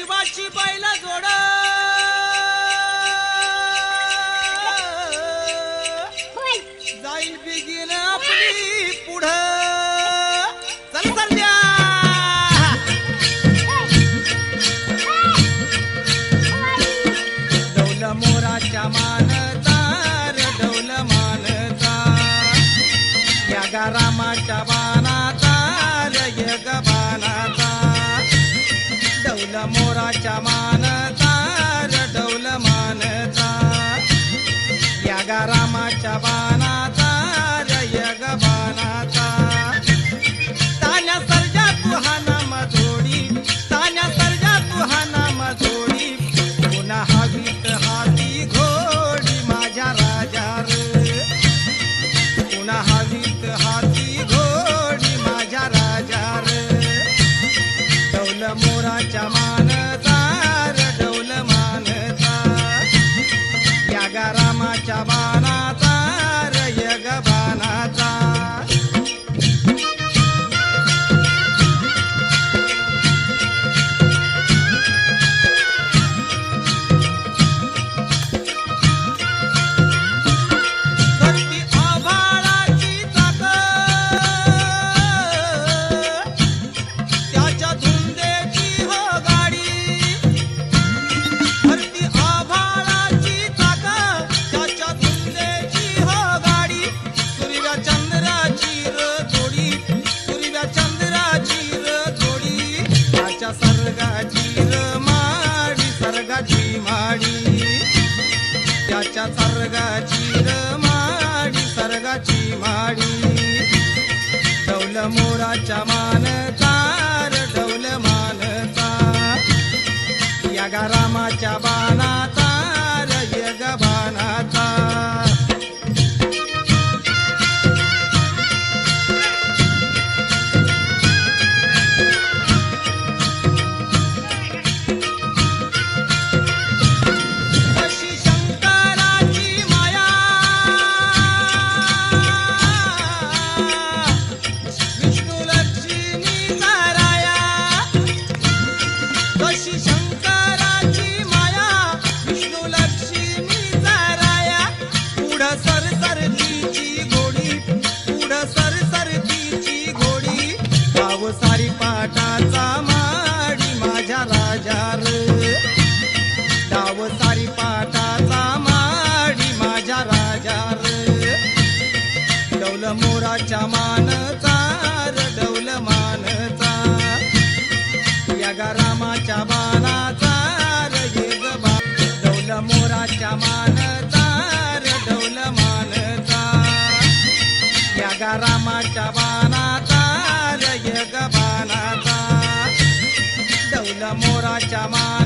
नशिबाची बैल जोड जाईल बिगीन आपली पुढं चल चालल्या डौल मोराच्या मानचा डौल मानचा या रामाच्या बाणाचा यग बाणाचा डौल मोराच्या मानचा डौल मानचा या रामाच्या बाणाचा यग बाणाचा तान्या सर्जा तू हा नाम जोडी तान्या सर्जा तू हा नाम जोडी पुन्हा हवीत हाती घोडी माझ्या राजा रे पुन्हा हवीत हाती घोडी माझ्या राजा रे डौल मोराच्या मानचा डौल मानचा या रामाच्या बाणाचा यग बाणाचा धरती आभाळाची चाक त्याच्या धुंदेची हो गाडी धरती आभाळाची चाक त्याच्या धुंदेची हो गाडी सूर्या चंद्राची र जोडी सूर्या चंद्राची र जोडी त्याच्या सर्गाची र माडी सर्गाची माडी त्याच्या सर्गाची र माडी सर्गाची माडी डौल मोराच्या मानचा डौल मानचा या रामाच्या बाणाचा यग बाणाचा कशी शंकराची माया विष्णू लक्ष्मीचा राया कशी शंकराची माया विष्णू लक्ष्मीचा राया पुढं सरसरतीची घोडी पुढं सरसरतीची घोडी गाव सारी पाटाचा माडी माझ्या राजा रे डाव सारी पाटाचा माडी माझ्या राजा रे डौल मोराच्या मानचा डौल मानचा या रामाच्या बाणाचा येग बा डौल मोराच्या मानचा डौल मानचा या रामाच्या बाणाचा यग बाणाचा डौल मोराच्या मान